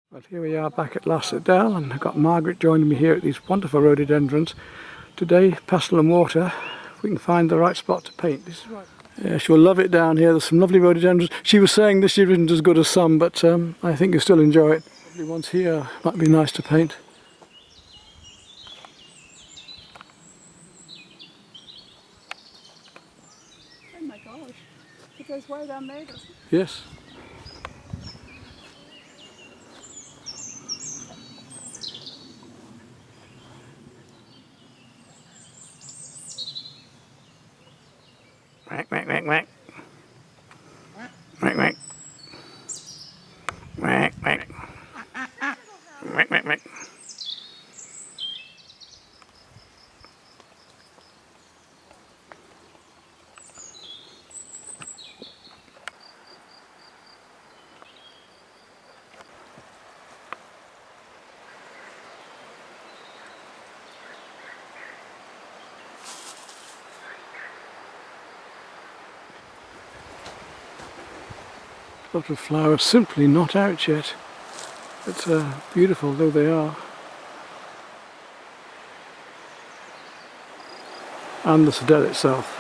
Well, here we are back at last Sedelle, and I've got Margaret joining me here at these wonderful rhododendrons. Today, pastel and water, if we can find the right spot to paint. This is right. Yeah, she'll love it down here. There's some lovely rhododendrons. She was saying this year isn't as good as some, but I think you'll still enjoy it. Lovely ones here, might be nice to paint. Oh my gosh, it goes way down there, doesn't it? Yes. Whack, whack, whack, whack. Whack, whack. Whack, whack. Whack, whack, whack. A lot of flowers simply not out yet. It's beautiful though they are. And the Sedelle itself.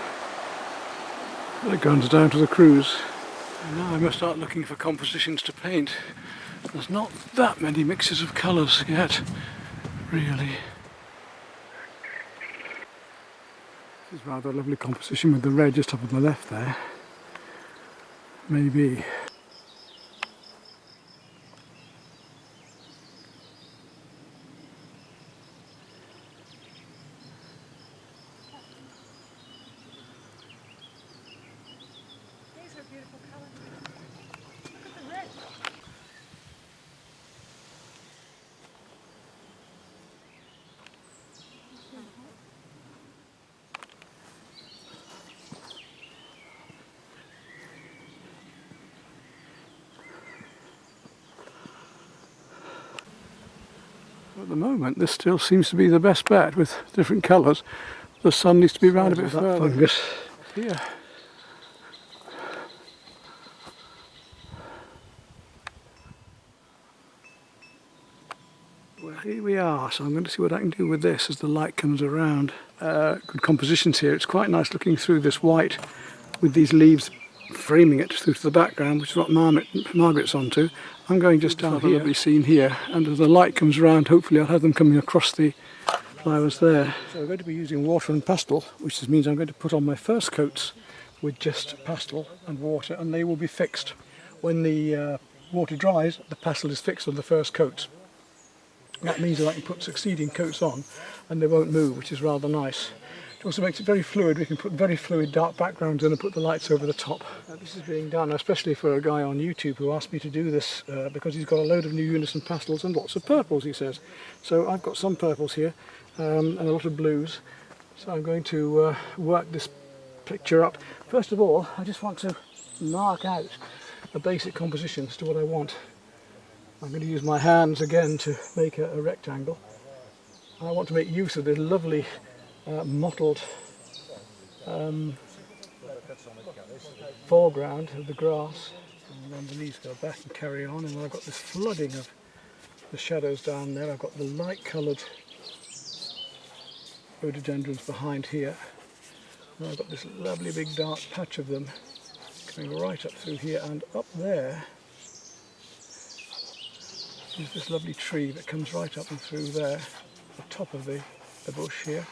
It goes down to the cruise. And now I must start looking for compositions to paint. There's not that many mixes of colours yet, really. This is rather a lovely composition with the red just up on the left there. Maybe. These are beautiful colours. Look at the red. At the moment, this still seems to be the best bet with different colours. The sun needs to be round a bit further. Fungus here. Well, here we are. So I'm going to see what I can do with this as the light comes around. Good compositions here. It's quite nice looking through this white with these leaves framing it through to the background, which is what Margaret's onto. I'm going just down here, lovely scene here, and as the light comes around, hopefully I'll have them coming across the flowers there. So I'm going to be using water and pastel, which just means I'm going to put on my first coats with just pastel and water, and they will be fixed. When the water dries, the pastel is fixed on the first coats. That means that I can put succeeding coats on and they won't move, which is rather nice. It also makes it very fluid. We can put very fluid dark backgrounds in and put the lights over the top. This is being done especially for a guy on YouTube who asked me to do this because he's got a load of new unison pastels and lots of purples, he says. So I've got some purples here and a lot of blues. So I'm going to work this picture up. First of all, I just want to mark out a basic composition as to what I want. I'm going to use my hands again to make a rectangle. I want to make use of this lovely mottled foreground of the grass, and underneath go back and carry on, and then I've got this flooding of the shadows down there. I've got the light coloured rhododendrons behind here, and I've got this lovely big dark patch of them coming right up through here, and up there is this lovely tree that comes right up and through there, the top of the bush here.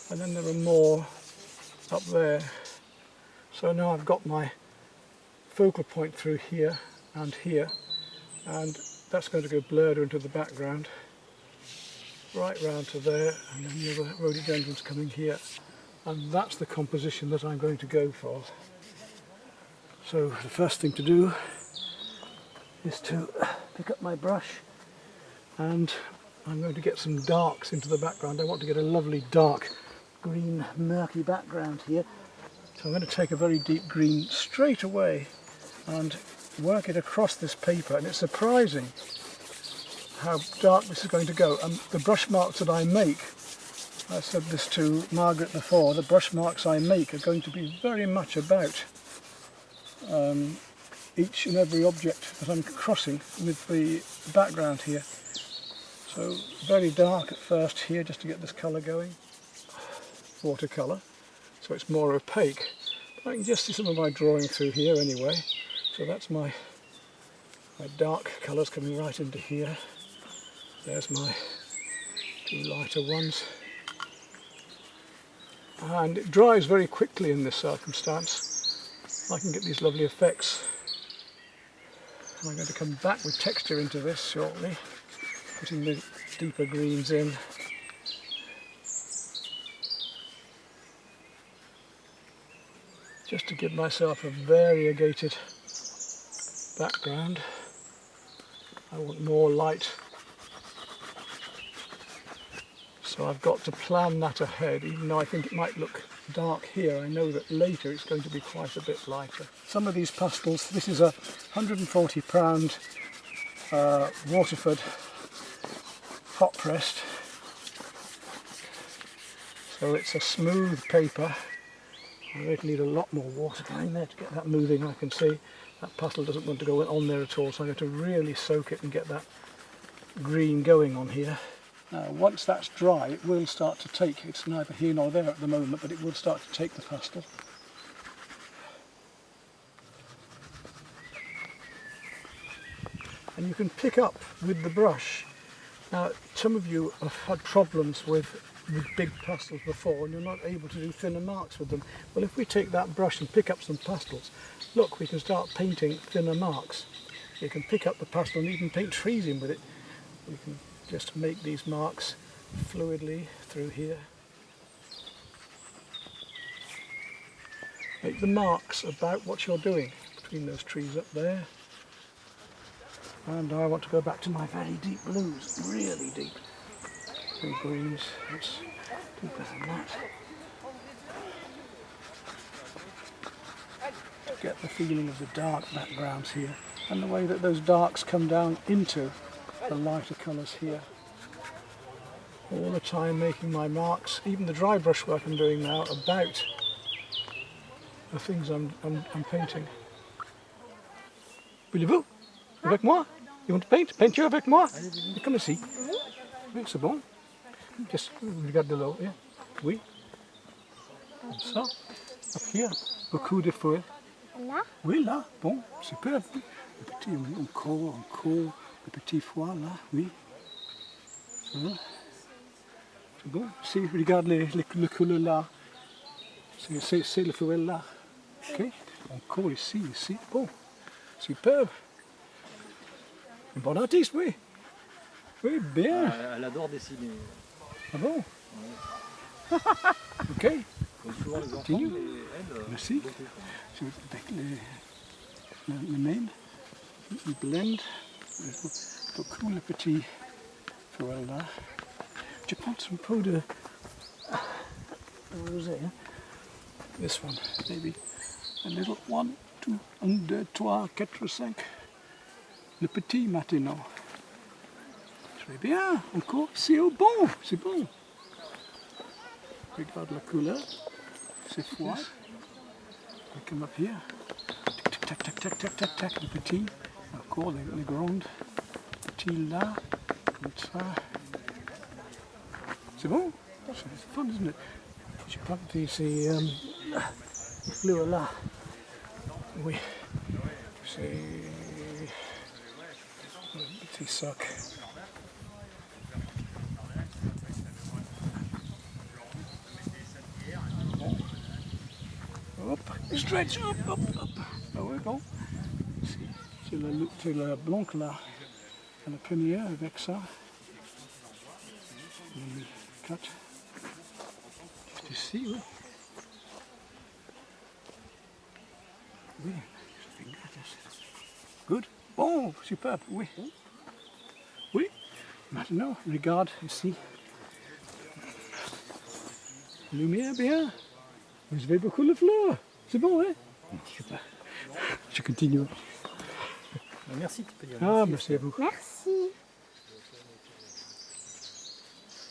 And then there are more up there. So now I've got my focal point through here, and that's going to go blurred into the background, right round to there, and then the other rhododendrons coming here. And that's the composition that I'm going to go for. So the first thing to do is to pick up my brush, and I'm going to get some darks into the background. I want to get a lovely dark green murky background here, so I'm going to take a very deep green straight away and work it across this paper, and it's surprising how dark this is going to go. And the brush marks that I make, I said this to Margaret before, the brush marks I make are going to be very much about each and every object that I'm crossing with the background here. So very dark at first here just to get this colour going, watercolour, so it's more opaque. But I can just see some of my drawing through here anyway. So that's my dark colours coming right into here. There's my two lighter ones. And it dries very quickly in this circumstance. I can get these lovely effects. And I'm going to come back with texture into this shortly, putting the deeper greens in. Just to give myself a variegated background. I want more light. So I've got to plan that ahead, even though I think it might look dark here. I know that later it's going to be quite a bit lighter. Some of these pastels, this is a 140 pound Waterford hot pressed. So it's a smooth paper. I really need a lot more water going there to get that moving. I can see that pastel doesn't want to go on there at all, so I'm going to really soak it and get that green going on here. Now once that's dry it will start to take, it's neither here nor there at the moment, but it will start to take the pastel. And you can pick up with the brush. Now some of you have had problems with big pastels before and you're not able to do thinner marks with them. Well, if we take that brush and pick up some pastels, look, we can start painting thinner marks. You can pick up the pastel and even paint trees in with it. We can just make these marks fluidly through here. Make the marks about what you're doing between those trees up there. And I want to go back to my very deep blues, really deep. And greens, let's do better than that. Get the feeling of the dark backgrounds here and the way that those darks come down into the lighter colours here. All the time making my marks, even the dry brush work I'm doing now, about the things I'm painting. Voulez-vous? Avec moi? You want to paint? Paint you avec moi? Come ici. Oui, c'est bon. Just regarde de l'eau. Yeah. Oui. Comme ça. Up here. Beaucoup de feuilles. Là? Oui, là. Bon, super. Le petit, encore. Le petit foie, là. Oui. Ça va. C'est bon. Si, regarde les couleurs là. C'est le feuille là. Ok. Encore ici. Bon. Superbe. Un bon artiste, oui. Oui, bien. Elle adore dessiner. Ah bon? Ouais. Ok. Comme souvent les enfants, Continue. mais elle, Merci. beaucoup. Je vais avec le main, le blend, beaucoup le petit fourrel là. Je pense un peu de rosé. Hein? This one, maybe a little 1, 2, 1, 2, 3, 4, 5. Le petit maintenant. Très bien, encore, c'est bon, c'est bon. Regarde la couleur, c'est froid. I come up here. Tac, tac, tac, tac, tac, tac, le petit. Encore les grandes. Petit là, comme ça. C'est bon? C'est fun, isn't it? J'ai pas vu ces fleurs là. Oui, c'est le petit sac. Hop, stretch, hop. Ah ouais, bon. C'est la blanc là, à la première avec ça. Cut. Juste ici, oui. Oui, je fais good. Bon, superbe, oui. Oui. Maintenant, regarde ici. Lumière bien. Vous avez beaucoup de fleurs. C'est bon, hein? Super. Je continue. Merci, tu peux dire. Ah, merci à vous. Merci.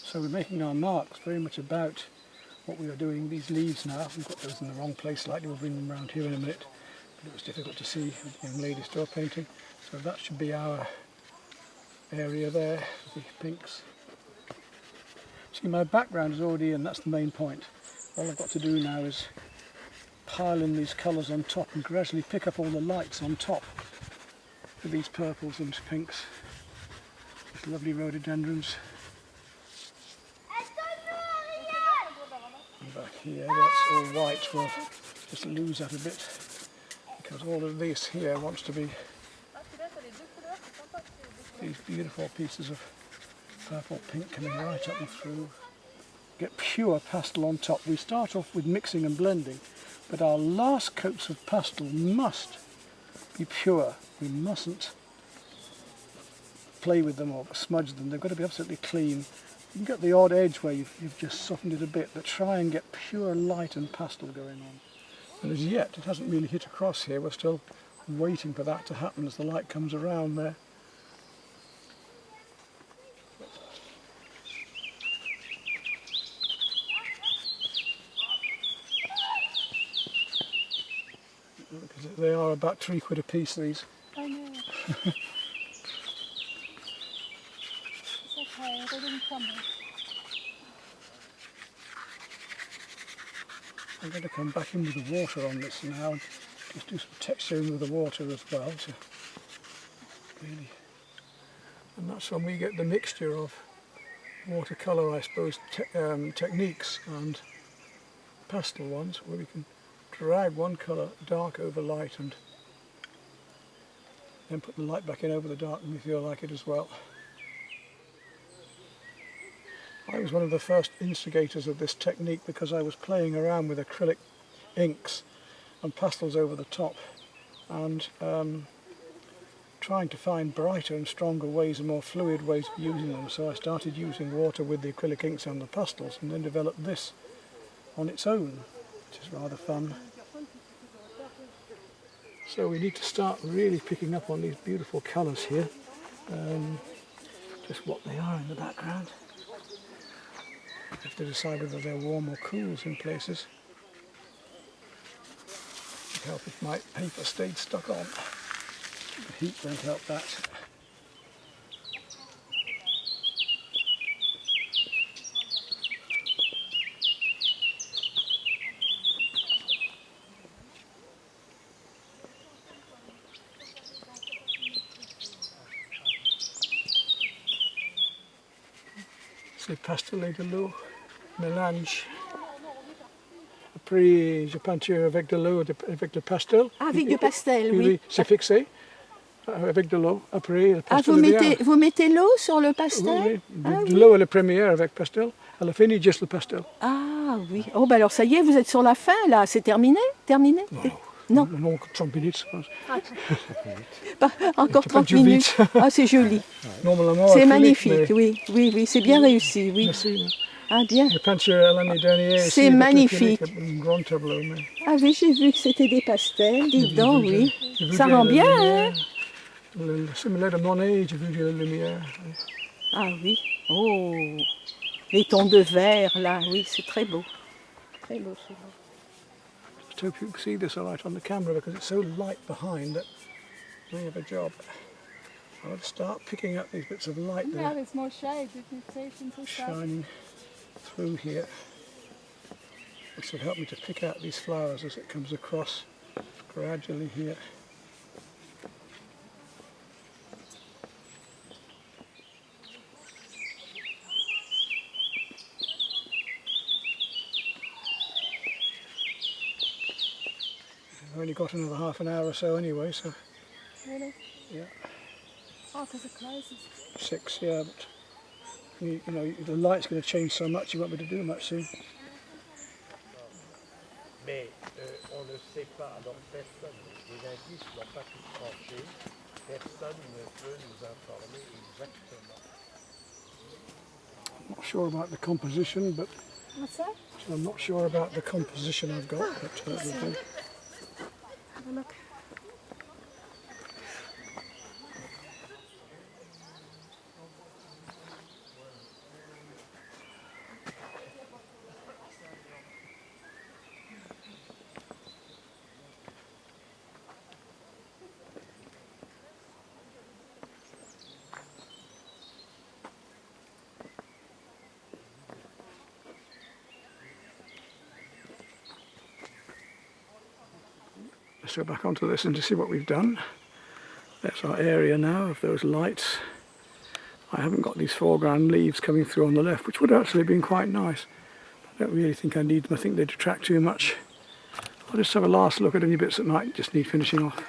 So we're making our marks very much about what we are doing. These leaves now, we've got those in the wrong place slightly, we'll bring them around here in a minute. but it was difficult to see with the young lady still painting. So that should be our area there, the pinks. See, my background is already in, that's the main point. All I've got to do now is pile in these colours on top and gradually pick up all the lights on top with these purples and pinks. These lovely rhododendrons. And back here, that's all white. We'll just lose that a bit because all of this here wants to be these beautiful pieces of purple pink coming right up and through. Get pure pastel on top. We start off with mixing and blending, but our last coats of pastel must be pure. We mustn't play with them or smudge them. They've got to be absolutely clean. You can get the odd edge where you've just softened it a bit, but try and get pure light and pastel going on. And as yet, it hasn't really hit across here. We're still waiting for that to happen as the light comes around there. Because they are about £3 a piece, these. I know. It's okay, they didn't crumble. I'm going to come back in with the water on this now and just do some texturing with the water as well to really, and that's when we get the mixture of watercolour, I suppose, techniques and pastel ones, where we can drag one colour dark over light and then put the light back in over the dark when we feel like it as well. I was one of the first instigators of this technique because I was playing around with acrylic inks and pastels over the top and trying to find brighter and stronger ways and more fluid ways of using them. So I started using water with the acrylic inks and the pastels and then developed this on its own, which is rather fun. So we need to start really picking up on these beautiful colours here, just what they are in the background. I have to decide whether they're warm or cools in places. It would help if my paper stayed stuck on. The heat won't help that. C'est pastel de l'eau, mélange. Après, je peinture avec de l'eau, avec le pastel. Ah, avec du pastel, oui. C'est fixé, avec de l'eau. Après, le pastel vous mettez l'eau sur le pastel? Oui, de l'eau à la première avec pastel. À la fin, juste le pastel. Ah oui. Oh, bah alors ça y est, vous êtes sur la fin, là. C'est terminé? Terminé? Non. Non, 30 minutes, je pense. Encore 30 minutes. Ah, c'est joli. C'est magnifique, oui. Oui, oui, c'est bien réussi, oui. Merci. Ah, bien. La peinture l'année dernière. C'est magnifique. Un grand tableau. Mais... Ah oui, j'ai vu que c'était des pastels, dis donc, oui. Ça rend bien, hein? Le similaire de Monet, j'ai vu de la lumière. Ah oui. Oh, les tons de vert, là, oui, c'est très beau. Très beau, c'est beau. I hope you can see this all right on the camera because it's so light behind that we have a job. I want to start picking up these bits of light that Now are there's more shade, if you take into shining through here. This will help me to pick out these flowers as it comes across gradually here. I've only got another half an hour or so anyway, so Really? yeah. Oh, because it closes. 6, yeah, but you know, the light's going to change so much you won't be able to do much soon. Mais on ne sait pas, alors personne, les indices n'ont pas pu trancher, personne ne peut nous informer exactement. I'm not sure about the composition, but What's that? I'm not sure about the composition I've got, but we'll do. Have a look. Let's go back onto this and just see what we've done. That's our area now of those lights. I haven't got these foreground leaves coming through on the left, which would actually have been quite nice. I don't really think I need them. I think they detract too much. I'll just have a last look at any bits that might just need finishing off.